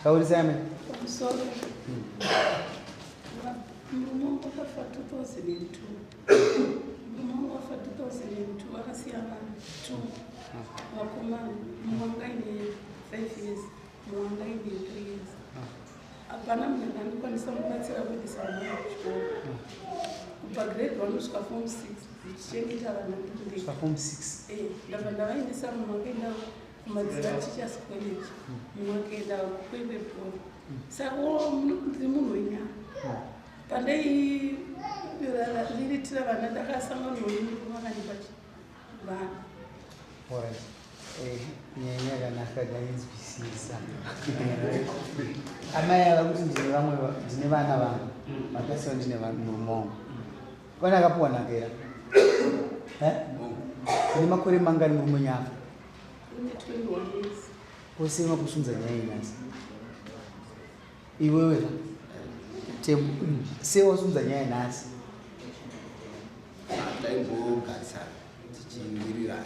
How old is Amy? I'm sorry. Mama Vafa 2002. Mama Vafa 2002. Akasiyana 2. Wakoma mwanga ine 5 years. Mwanga ine 3 years. Apana mwana ndikwanisa kubatsira kuti sana kuchikoro. Kupa grade 1 kusvika form 6. Zvichengeta vana ndinde. Kusvika form 6. Ndabva ndavaendesa mumwakaenda kumadzira teachers college. Mumwakaenda kwekwepo. Saka ndiri munhu wenyama. Pandai ndiritira vana ndakasangana nomurume vakandipa vana. Alright. Nyanya kanaka gainzwisisa. Amai avakuti ndine vamwe ndine vana vangu. Makasiwa ndine murume wangu. Kwana akapuwa nakera. Ndine makore mangani murume nyaka. Ine 21 years. Kusema kusunza nyaya inasi. Iwewe sewasunza nyaya inasi. Taimbogarisana tichiwirirana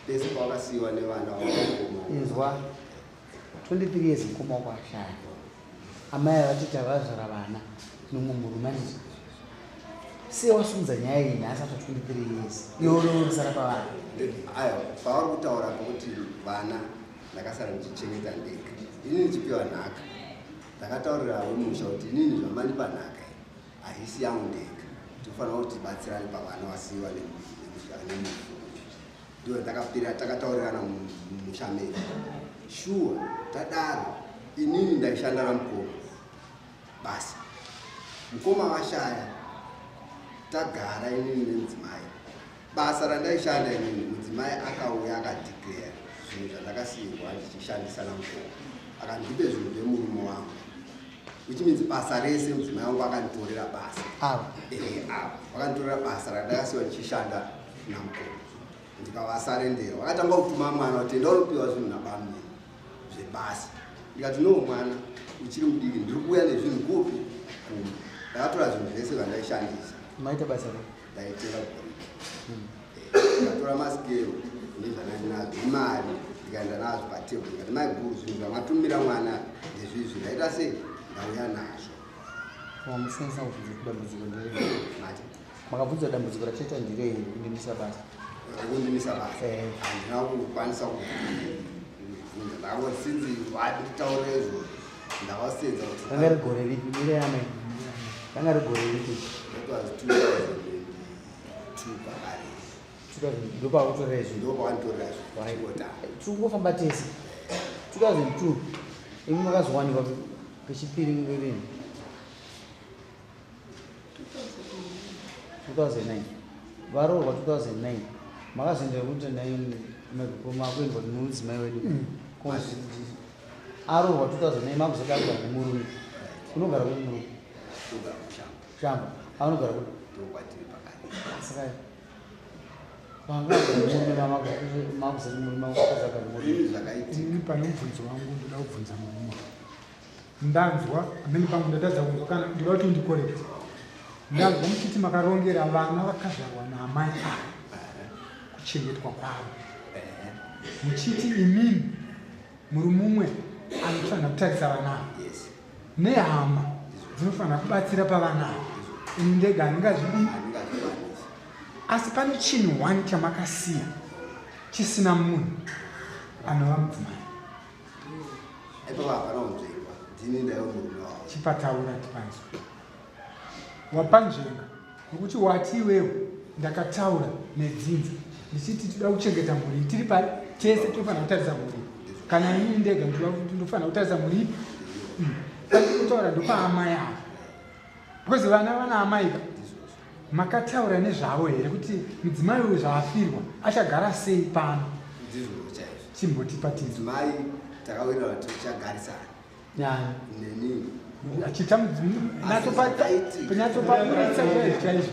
pese pakasiyiwa nevana vamukoma. Izwa 23 years mukoma wakwashaya. Amai avati tavazvara vana nomwe murume aniti sewasunza nyaya iyi nhasi after 23 years iwonosara pavana. Aya pavari kutaura kuti vana ndakasara ndichichengeta ndega. Ini ndichipiwa nhaka ndakataurira wemusha kuti inini zvamandipa nhaka haisi yangu ndega. Tofanira kuti tibatsirane pavana vasiyiwa nemufu. Ndio takapira takataurirana mumusha medu. Sure tadaro inini ndaishanda namukoma basi mukoma washaya tagara inini nemudzimai basa randaishanda inini mudzimai akauya akadhikleya zvinhu zvandakasiyirwa ndichishandisa namukoma akandipe zvinhu zvemurume wangu which means basa rese mudzimai wangu akanditorera basa ava vakanditorera basa randakasiwa ndichishanda namukoma ndikavasarendera vakatanga kutuma mwana kuti enda unopiwa zvinhu nabamini zvebasa ndikati no mwana uchiri mudiki ndiri kuuya nezvinhu kupi ndakatora zvinhu zvese zvandaishandisa. Maita basa ndaitera goriki ndikatora masikero nezvanandinazvo imari ndikaenda nazvo patebhuru ndikati Maiguru zvinhu zvamatumira mwana ndezvizvi ndaita sei ndauya nazvo. Wamusenza kubvunza dambudziko nderei? Makabvunza dambudziko rachaita ndirei kundimisa basa? Kundimisa basa handina kukwanisa kubvunza ndakangoti sinzi vadi kutaura izvo ndavasenza kuti ranga rigore ripi mireyame ranga rigore ripi? That was 2002 pakare. 2000 ndopakutorera izvi? Ndopakanditorera izvo. Tikungofamba tese 2002 imi makazowanikwa pechipiri rini? 2009 varoorwa 2009 makazoenda kuti Mkoma kuendwa nemudzimai wedu aroorwa 2009 makuzodagwa nemurume unogara kuti murume shamba anogara kuti saka makuzati murume akazaga nemurume pane mubvunzo wangu ndoda kubvunza murume ndanzwa amene pangu ndatadza kunzwa kana ndoda kuti ndikorekti ndanzwa muchiti makarongera vana vakazvarwa naamai avo kuchengetwa kwavo muchiti imini murume umwe anofanira kutarisa vana nehama dzinofanira kubatsira pavana ini ndega handingazvidi. Asi pane chinhu 1 chamakasiya chisina munhu anova mudzimai. Chipataura tipanzwa wapanzvenga nokuti wati iwewe ndakataura nedzinza ndichiti toda kuchengeta mhuri tiri tese tofanira kutarisa mhuri kana inini ndega ndofanira kutarisa mhuri ipi kutaura ndopaamai avo because vana amaika makataura nezvavo here kuti mudzimai uyu zvaafirwa achagara sei pano chimbotipa tizo mai takawira kuti tichagarisana neni achita nyatsopaburitsa chaizvo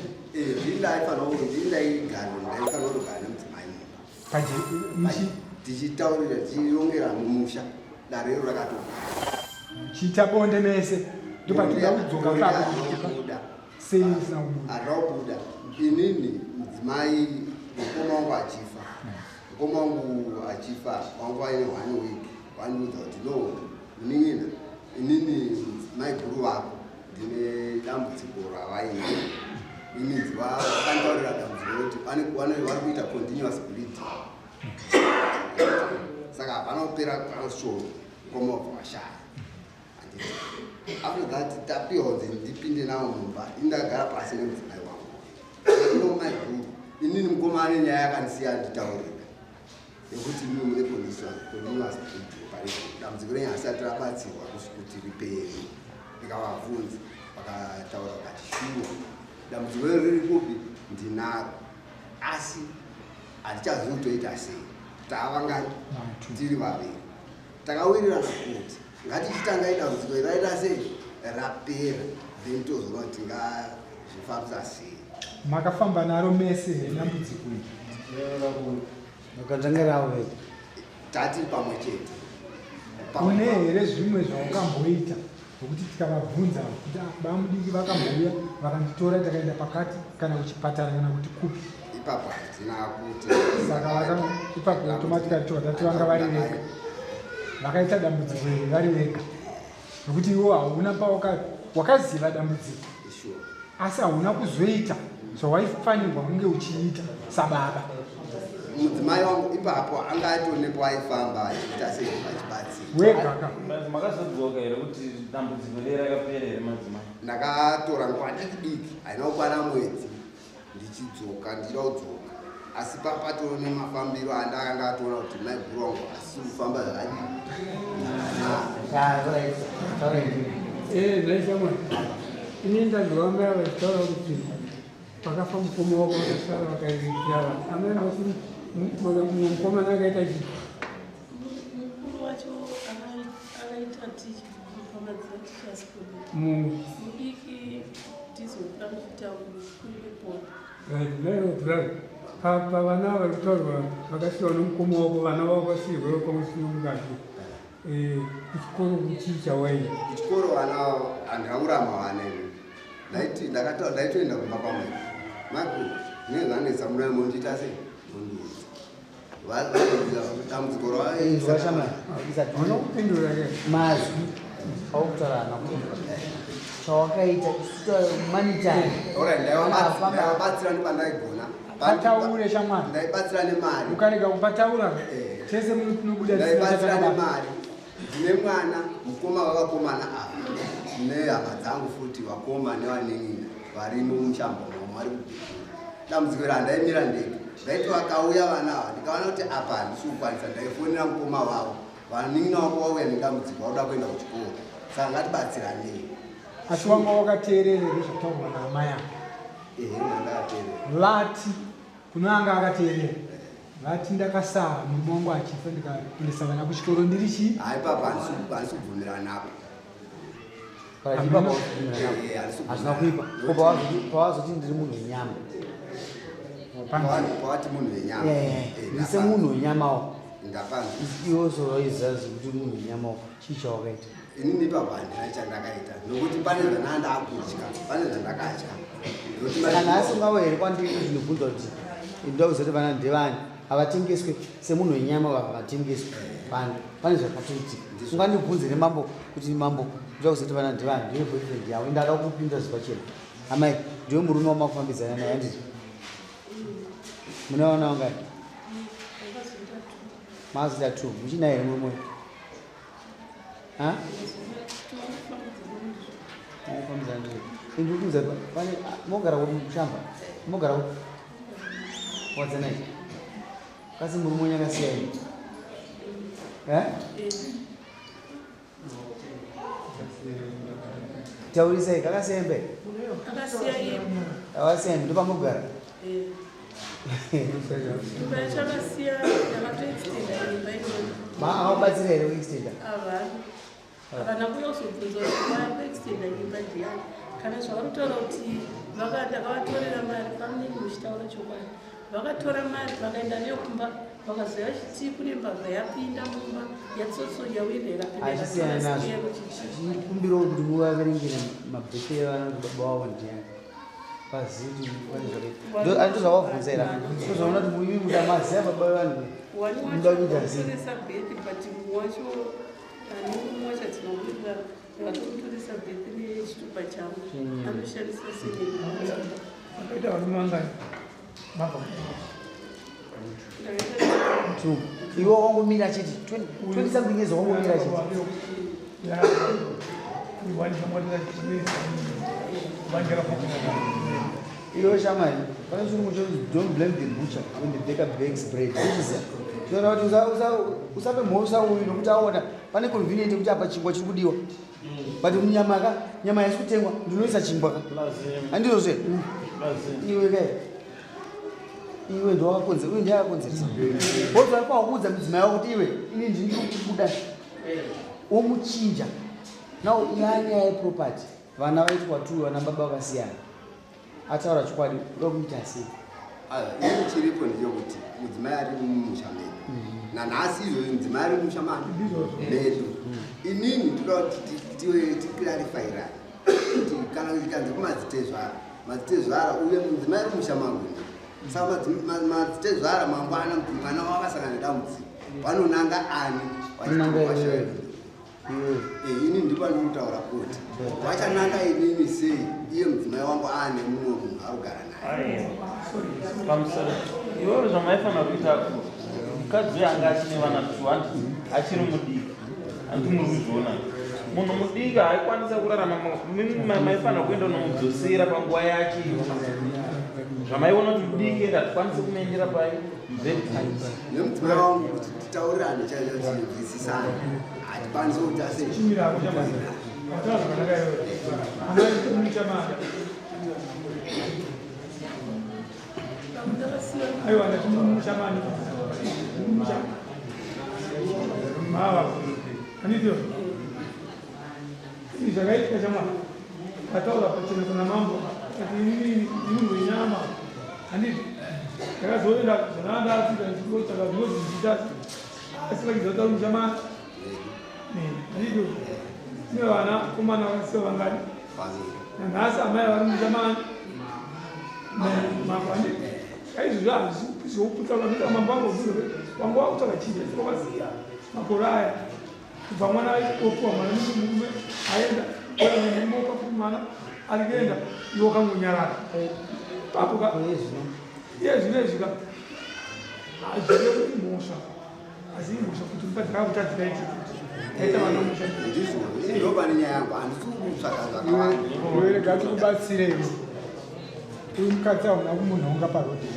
tichitaurira tichirongera mumusha darero rakatoa chiita bonde mese ndopatoda kudzoka pakuda sei zina arabuda inini mudzimai mukoma wangu achifa mukoma wangu achifa wangu aine 1 week waniudza kuti no inini maiguru wako ndine dambudziko ravaina inidzi vakantaurira dambudziko kuti vari kuita continuous bleeding saka panopera shoro mukoma wabva washaya. After that tapiwa kuti ndipinde nawo mumba indagara pasi nemudzimai wangu no maiguru inini mukoma ane nyaya yakandisiya nditaurira yekuti mimi mune continuous bleeding dambudziko renyu asati rabatsirwa kuti ripere ndikavabvunza vakataura kuti shuwa dambudziko riri kupi ndinaro asi hatichazotoita sei tavangati tiri vaviri takawirirana kuti ngatichitangai dambudziko raita sei rapera then tozoona kuti ngazvifambisa sei. Makafamba naro mese dambudziko ukatangirawo tati pamwe chete une here zvimwe zvaukamboita zvokuti tikavabvunza kuti bamudiki vakambouya vakanditora takaenda pakati kana kuchipatara kana kuti kupi ipapo hatina kuti saka ipapo automatically todati vanga vari vega vakaita dambudziko iri vari vega nokuti iwo hauna wakaziva dambudziko asi hauna kuzoita zvawaifanirwa kunge uchiita sababa. mudzimai wangu ipapo anga aitonepo aifamba achiita sevachibatsira wegaka makazodzoka here kuti dambudziko rei rakapera here madzimai? ndakatora nguva diki haina kukwana mwedzi ndichidzoka ndichida kudzoka asi papatoo nemafambiro andakanga atoona kuti maiguru wangu asi kufamba zvakadii ini ndadzivambira vachitaura kuti pakafa mukoma wako vakasara vakairikyava amene kuti mukomana akaita chii mukuru wacho akaita ticha mufamadzira tichas mudiki tizokuda kutaura pavana vari kutaurwa vakasiyiwa nomukoma wako vana vavo vasiyirwa kwamusiyomukati kuchikoro kuchicha waini kuchikoro vana handingaurama vanene ndaitoenda kumba pamwe maku nezvanetsa muna mondiita sei dambudziko vanokupindura ke mazi aukutaurana chawakaita manitani ndaivabatsira nepandaigona pataure shamwari ndaibatsira nemari ukarega kupataura tese munobuda ndaibatsira nemari ndine mwana mukoma vavakomana ava nehama dzangu futi vakoma nevanen'ina vari mumushambo mamo vari kupindura dambudziko randaimira ndege ndaiti vakauya vana ava ndikaona kuti apa handisi kukwanisa ndaifonera mukoma vavo vanen'ina wako wauya nedambudziko vauda kuenda kuchikoro saka ngatibatsiranei. asi wanga wakateerere zvataurwa naamai ako? Ndakateerera. Vati kunanga akateerera vati ndakasara murume wangu achifa ndikaendesa vana kuchikoro ndiri chii? Hai papa handisi kubvumira napo. hazina kuipa pawazoti ndiri munhu wenyama pawati munhu wenyama ndise munhu wenyamawo ndapanza iwo soroizazi kuti munhu wenyamawo chii chawakaita? inini papa handina chandakaita nokuti pane zvandakutya pane zvandakatya kana asingawo here kwandiri zvinobvunza kuti ndoda kuzoti vana Ndevani havatengeswe semunhu wenyama havatengeswe pane zvakatoti ungandibvunze nemambo kuti mambo ndoda kuzoti vana Ndevani ndiwe boyfriend yawo ndada kupinda zvipachena amai ndiwe murume wamakufambidzana naye handiti munaona wangani mazida 2 muchina here mumwe ndikuuza pane mogara mushamba mogara wadzanai kasi murume wanyakasiyai taurisai kakasiyembe avasiyai ndopamogara avabatsira here kuextenda kana kuyozobvunza kuti kuextenda nyumba ndiyani kana zvavanotaura kuti vakavatorera mari pamunenge muchitaura chokwadi vakatora mari vakaenda neyo kumba vakazoya chiti kune mbavha yapinda mumba yatsotso yawirera achisiyana nazvo ndikumbirawo kuti muvaverengere mabheke evana kuti baba wavo ndiyani Fazidi ndo andizawabvunzera tozoona kuti muimi mutamaziya baba vanhu waniwachotoresa bheti but wacho anomwacha dzinokuita vatokutoresa bheti nechitupa chavo anoshandisa akaita varume vangani mabva iwe wangomira chiti 20 something years wangomira chiti iwe shamani pane chirungu choti don't blame the butcher when the baker bakes bread toona kuti usape mhosva uyu nokuti aona pane convenient kuti apa chingwa chiri kudiwa but nyama yasi kutengwa ndinoisa chingwa ka handizozve iwe kai iwe ndowakakonzera uye ndiyakakonzeresa bozva kwakuudza mudzimai wako kuti iwe ini ndiri kubuda womuchinja now inyaya yeproperty vana vaitwa tu vana baba vakasiyana ataura chokwadi uda kuita sei ini chiripo ndechekuti mudzimai ari mumusha medu nanhasi izvozvo mudzimai ari mumusha medu inini ndoda kuti tiklarifyira kuti kana ikanzi kumadzitezvara uye mudzimai ari mumusha mangu saka madzitezvara mangwana mwana wakasangana nedambudziko vanonanga ani vachitokwashairi ini ndipo ndikutaura kuti vachananga inini sei iye mudzimai wangu ane mumwe munhu arikugara naye pamusoro iworo zvamaifanira kuita mukadzi uyo anga achine vana 20 achiri mudiki handi muri kuzviona munhu mudiki haikwanisa kurarama maifanira kuenda unomudzosera panguva yake zvamaiona kuti mudiki enda hatikwanisi kumaendera pai nemudzimai wangu kuti titaurirane chaizvozvinobvisisana hatikwanisi kuti aiwa ndatimushamani mava anditio zvakaitika chamwana ataura pachena kuna mambo ati inini munhu wenyama handiti ndakazoenda zvanaandaafika ndikotsvaka zvinozvizitasi asivakizotaura mushamani handitio ine vana komana vakasiwa vangani nanhasi amai vari mushamani mambo handiti aizvozvo hazvizoputsa vanoita mambo vangu vangu vakutsvaka chii vakasiya makore aya kubva mwana aitopuwa mwana nemurume aenda oaimoka kuti mwana ari kuenda iwo kangonyarara papoka iye zvinezvika hazvive kuti mhosva asi imhosva kuti mukadzi kakutadzika ichi aita vana musha ndizvo nenyaya yangu handisi kutsvaga zvakawanda rega tikubatsirei uyu mukadzi auna kumunhu unga parodhi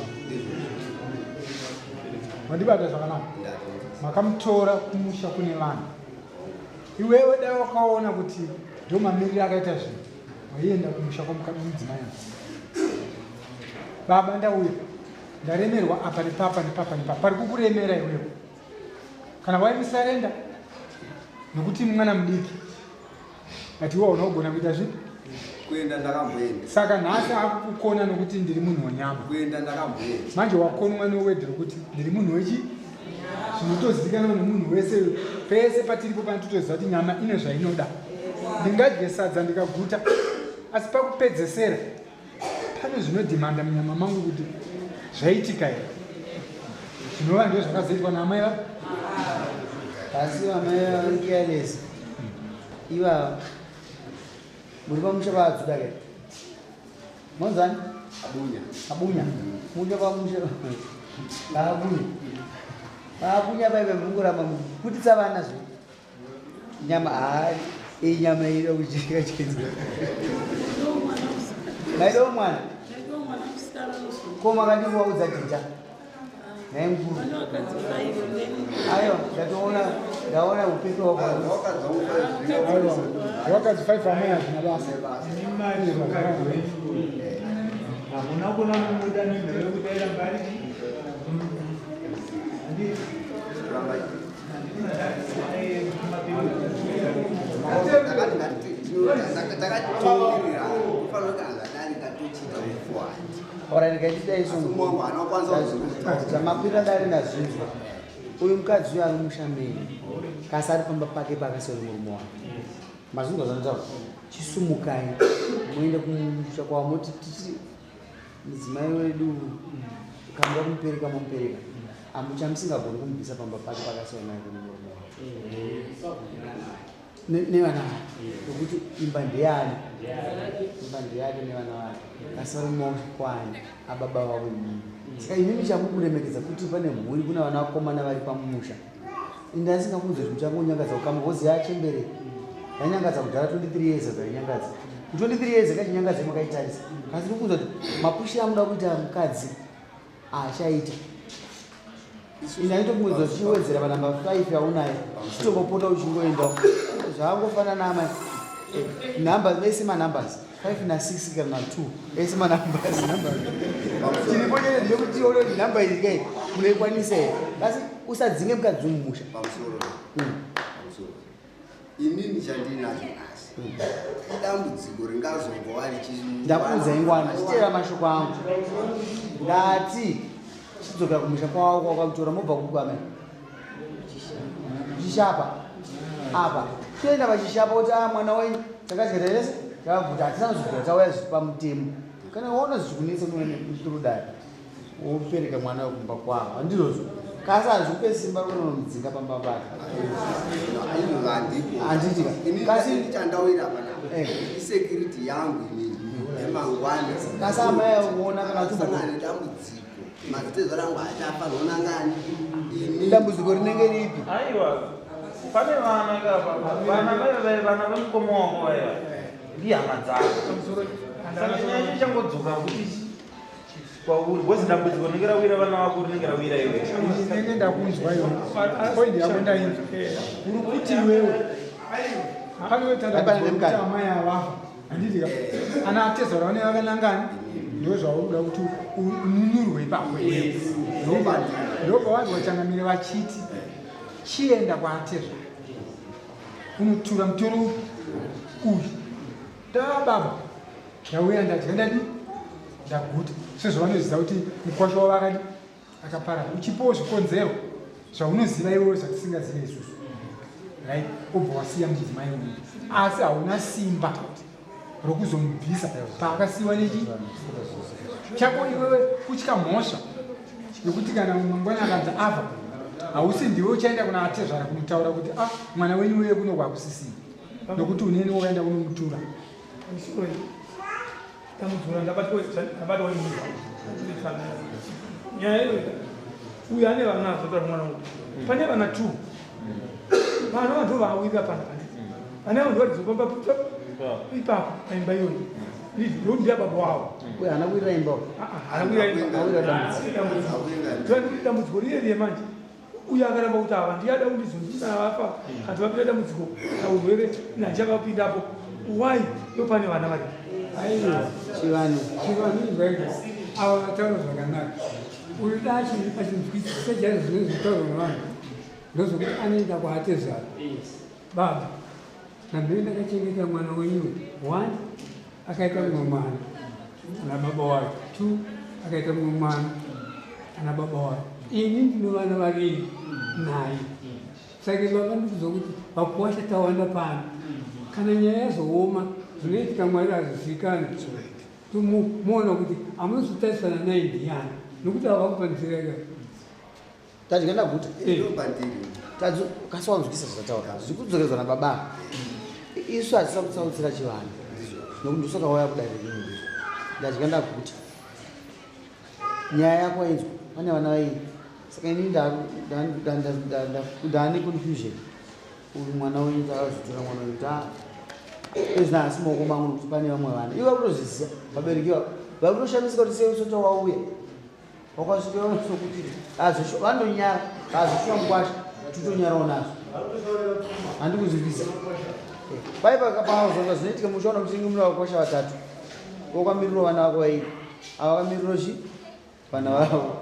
mandibata zvakanaka makamutora kumusha kune vanhu iwewe dai wakaona kuti ndo mamiriro akaita zvinhu waienda kumusha kwamudzimai baba ndauya ndaremerwa apa nepapa nepapa nepapa pari kukuremera iwewe kana waimusarenda nokuti mwana mudiki ati iwe unogona kuita zvipi kuenda ndakamboenda saka nhasi akukukona nokuti ndiri munhu wanyama kuenda ndakamboenda manje wakonwa nowedhi rokuti ndiri munhu wechi zvinotozivikanwa nemunhu wese pese patiripo panototoziva kuti nyama ine zvainoda ndingadye sadza ndikaguta asi pakupedzesera pane zvinodhimanda munyama mangu kuti zvaitika here zvinova ndo zvakazoitwa naamai va asi vamai vavarikiyalesi ivava muri pamusha vaadzuda ke monzani abunya musha pamusha vaabunya vaive mungoramba kutitsa vana zvo nyama inyama ida kuchika chidzi maidawo mwana ko makandikuwaudza tita naimukuru aiwa ndaona upepe wakadzi 5 amai hazvina basa hakuna kuna mumuda nezvekutaira mbari zvamapira dare nazvinzwa uyu mukadzi uyo ari mushambeni kasi ari pamba pake pakasori murume wake mazvinzwa zvanotaura chisumukai muende kumusha kwavo moti mudzimai wedu kanga kumupereka mamupereka amuchamusingagoni kumubvisa pamba pake pakasiya naye kumuromo nevana vake nokuti imba ndeyani imba ndeyake nevana vake asi vari mumakwani ababa vavo imini saka inini chamukuremekedza kuti pane mhuri kuna vana vakomana vari pamusha inde asingakunze kuti muchangonyangadza kukama voziya achembere yanyangadza kudhara 23 years azainyangadza 23 years akachinyangadza makaitarisa asi ndikunza kuti mapushi amuda kuita mukadzi achaita ine aitokumwedza tichiwedzera panamba 5 yaunayo chitongopota uchingoendawo zvaangofana nama number vese manumbers 5 na 6 kana 2 ese manumbers chiripo chete ndekuti ole number iri kai munoikwanisa here basi usadzinge mukadzi mumusha pamusoro inini chandinacho asi dambudziko ringazongova ndakuudza ingwana chiteera mashoko angu ndati chidzoka kumusha kwavo kwakamutora mobva kukwame chishapa apa toenda pachishapa kuti mwana wenyu takatyatarese takaguta hatinazvigura tauya pamutemo kana waona zvichikunetsa unoturudai wopereka mwana wekumba kwavo handizvozvo kasi hazvikupe simba rokunomudzinga pamba pake handitika kasi chandawira pana isecurity yangu inini emangwana kasi amai akuona kana kusangane dambudziko mazitezo rangu achafa nonangani dambudziko rinenge ripi aiwa pane vana kapa vana vemukoma wako vaya ndihama dzako saka nyaya changodzoka kuti kwauri bhozi dambudziko rinenge rawira vana vako rinenge rawira iwe inenge ndakunzwa iwe poindi yako ndainzwa uri kuti iwewe panowetandakuti amai avafa handitika ana atezora vane vakanangani ndo zvauda kuti ununurwe ipapo ndopavanhu vachangamire vachiti chienda kwaatezva unotura mutoro uyu ndababa ndauya ndadya ndadi ndaguta sezvavanoziva kuti mukwasha wavo akadi akaparara uchipowo zvikonzero zvaunoziva iwewo zvatisingazive isusu right obva wasiya muchidzimai uyu asi hauna simba rokuzomubvisa paakasiyiwa nechi chako iwewe kutya mhosva yokuti kana mangwana akanza afa hausi ndiwe uchaenda kuna atezvara kumutaura kuti mwana wenyu uye kuno kwakusisina nokuti uneni woenda kunomutura nyaya iyo uyu ane vana azotara mwana uyu pane vana 2 vana vantu vaawira pana pane vantu varizopamba ipapo paimba iyoyo ndondiya baba wavo uye hana kuwirira imba dambudziko riyeriye manje uyu akaramba kuti ava ndiyada kundizondina vafa kati vapinda dambudziko naurwere nachavapindapo wai yopane vana vari chivanu zvaiko ava vataura zvakanaka uyu dachi achinzwisisa chai zvinenge zvitaurwa navanhu ndozvokuti anoenda kwaatezvara baba nambiri ndakachengeta mwana wenyu 1 akaita mumwe mwana ana baba wake 2 akaita mumwe mwana ana baba wake ini ndino vana vaviri naye saka baba ndikuzokuti vakuwasha tawanda pano kana nyaya yazooma zvinoitika mwari azozivikana tomuona kuti amunozotarisana naye ndiyani nokuti havakupanisireka tadya ndaguta kasiwanzwisa zvataura zvikudzoredzwa nababa isu hatisa kutsautsira chivana nokuti ndosakauya kudare rimwe ndadya ndaguta nyaya yako inzwa pane vana vaini saka ini ndane confusion uyu mwana wenyu takazotora mwana wenyu ezina asi maoko mangu nokuti pane vamwe vana ivo vakutozviziva vabereki vavo vakutoshamisika kuti seusota wauya wakasvikasokuti vandonyara vazoshuva mukwasha tutonyarawo nazvo handikuzivisa paipakapazonga zvinoitika muchaona muchinge muna vakwasha 3 wakamirirwa vana vako vairi avakamirirwa chi vana vavo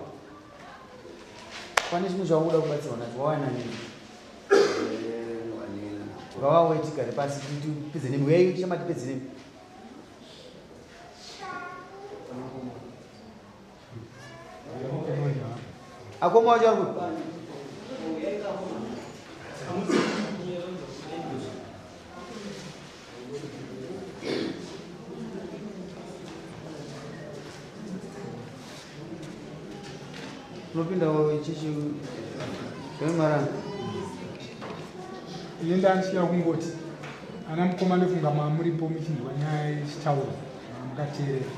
pane chimwe chavakuda kubatsirwa nacho wawananini vavawe tigare pasi tipedze nemi uyai chama tipedze nemi akoma wacho ari kuti unopindawo ichichi kwemaranga ine ndandichida kungoti ana Mkoma ndofunga muripo muchinzwa nyaya yechitauro mukateerera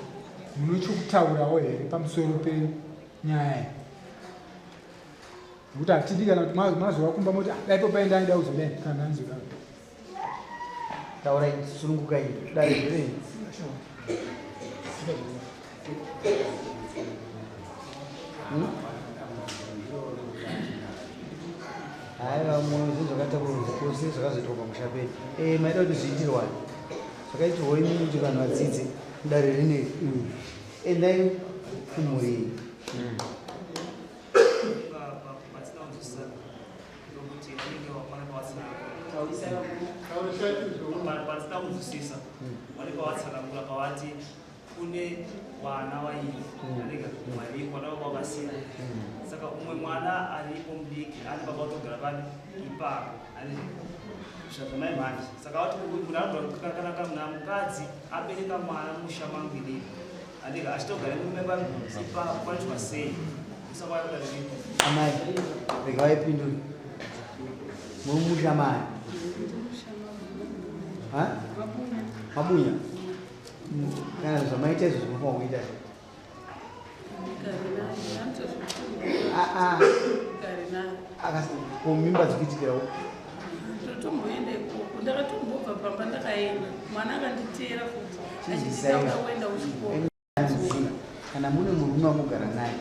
munochokutaurawo here pamusoro penyaya nekuti hatidi kana kuti mazovakumba moti daipo paenda ndida kuzodai kana ndanzoda taura sununguka iyi dai here haiva mwoyo zvinhu zvakatakurudza kose zvakazoitwa pamushapeni maida kuti zviitirwani zvakaitirwa inini kuti vanhu vadzidze dare rineri endai kumhuri patisina kunzwisisa vanenge vatsanangura pavati kune vana vairi anenge variko vanava kwavasina saka umwe mwana aripo mudiki ane baba utogara pani ipapo ane zvazvamai manje saka vati munaakanaka muna mukadzi abereka mwana musha mangwini anenge achitogara nemumba ipapo panoitwa sei usakwayakudaii amai rega vaipindura muri musha mai mabunya kana zvamaita izvo zvinofanwa kuita mimba dzikuitikirawo totomboenda ikoko ndakatombobva pamba ndakaenda mwana akanditeera futi achititauraenda kuchikoro kana mune murume wamugara naye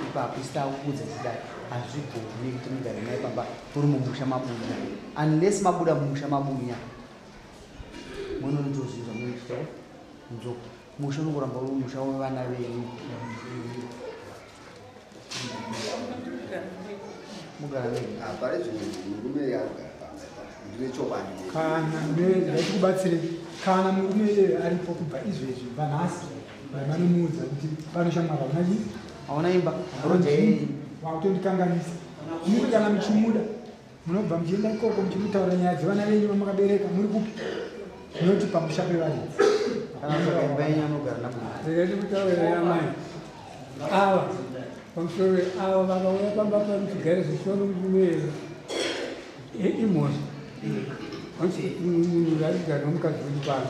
ipapo isitakuudza chidai hazvigoni kuti mugare naye pamba uri mumusha mabunya unless mabuda mumusha mabunya munonitozvizva muitita nzo musha unokuramba uri musha wevana venyu mugara venyu pari zvinhu murume yarugara pamba ndinechobani kana ndikubatsire kana murume aripo kubva izvezvi vanhasi vanomuudza kuti panoshamwara unachi hauna imba wakutondikanganisa muri kana muchimuda munobva muchienda ikoko muchimutaura nyaya dzevana venyu vamakabereka muri kupi munoti pamusha pevanhu imba yenyu anogara ndikati kutaurira yamai ava pamusoro ava vakauya pamba pano tigare zvishono kuchimera imhosva munhu arigara nomukadzi wedu pano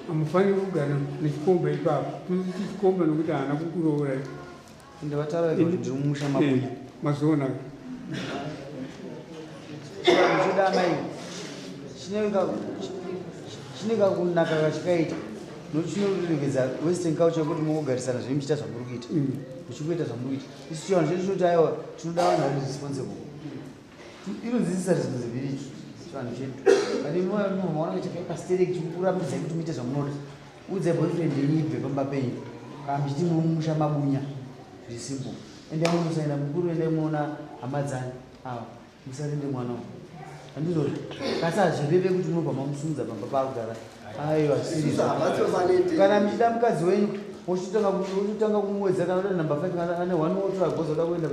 amufaniri kugara nechikomba ipapo chikomba nokuti haana kukuroora ndivataura kuti ndiri mumusha mabunya mazoona muchida amai chineka kunaka kachikaita nokuti chinoregedza western culture yekuti mungogarisana zviri muchiita zvamuri kuita muchingoita zvamuri kuita isu chivanhu chedu chinoti aiwa tinoda vanhu vari responsible inonzisisa responsibility chivanhu chedu kani maona chakaipastereki chikukuramidzai kuti muite zvamunoda udzai boyfriend yenyu ibve pamba penyu kana muchiti mumusha mabunya zviri simple endai munosaina mukuru endai munoona hama dzani ava musarinde mwana handizvo kasi hazvireve kuti munobva mamusumudza pamba pakugara aiwa kana muchida mukadzi wenyu wochitanga kumwedza kana uda namba 5 kana ane 1 wotora goza uda kuenda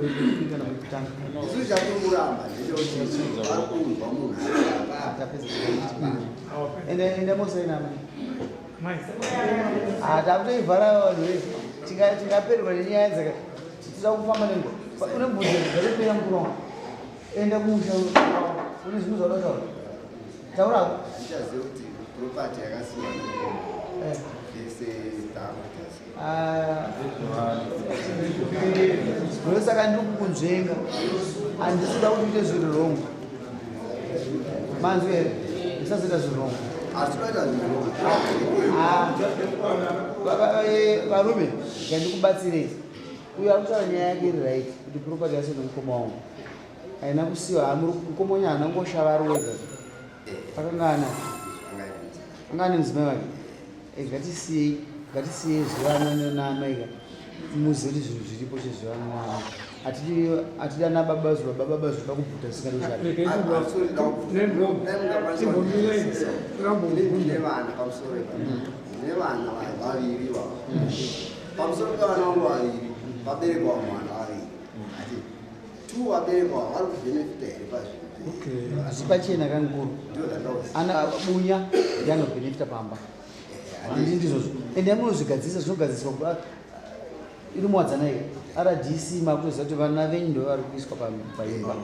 kana kutanga isu chatomuramba ndechekuti munhu ende mosaina takutoivhara vanhu tingaperwa nenyaya dzaka tida kufamba nengo une mbudzi dzaropera mukuru wangu enda kumusha une zvinhu zvauda kutaura taurako ndichaziva kuti propati yakasiyana ese ndosaka ndiri kukunzvenga handisida kuti uite zviri rongo manzwi here ndisazoita zviri rongo asitoita zvinhu varume ngandikubatsirei uyo akutaura nyaya yake iri right kuti propati yasiyana mukoma wangu haina kusiwa mukoma wenyu haana ngoshava ari wega akangana angane mudzimai wake ngatisiyei zivana naamaika muzive kuti zvinhu zviripo chezivana naama hatidi ana baba zuva baba zuva kubvuta nevana pamusoro nevana vaviri pamusoro pevana vangu vaviri vaberekwa mwana vaviri ati 2 vaberekwa vari kubhenefita here pazvinhu asi pachena kanguru ana bunya ndianobhenefita pamba handii ndizvozvo ende amunozvigadzisa zvinogadziswa iri muwadzana here RDC makuziva kuti vana venyu ndo vari kuiswa paimba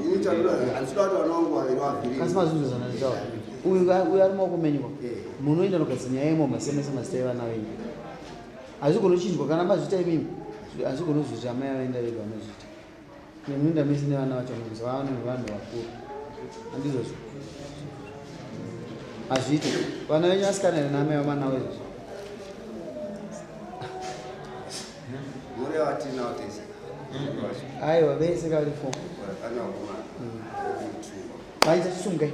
kasi mazvindozana nditaura uyu ari maoko menyu munoenda nokadzi nyaya yemo masemese masitai vana venyu hazvigonochinjwa kana mazvita imimi hazvigonozviti amai avaenda vega vanozvita munoenda mese nevana vacho nokuzi vava nevanhu vakuru handizvozvo hazviite vana venyu asikana here naamai vamana wezvozvo aiwa vese kari 4 vaita chisumgai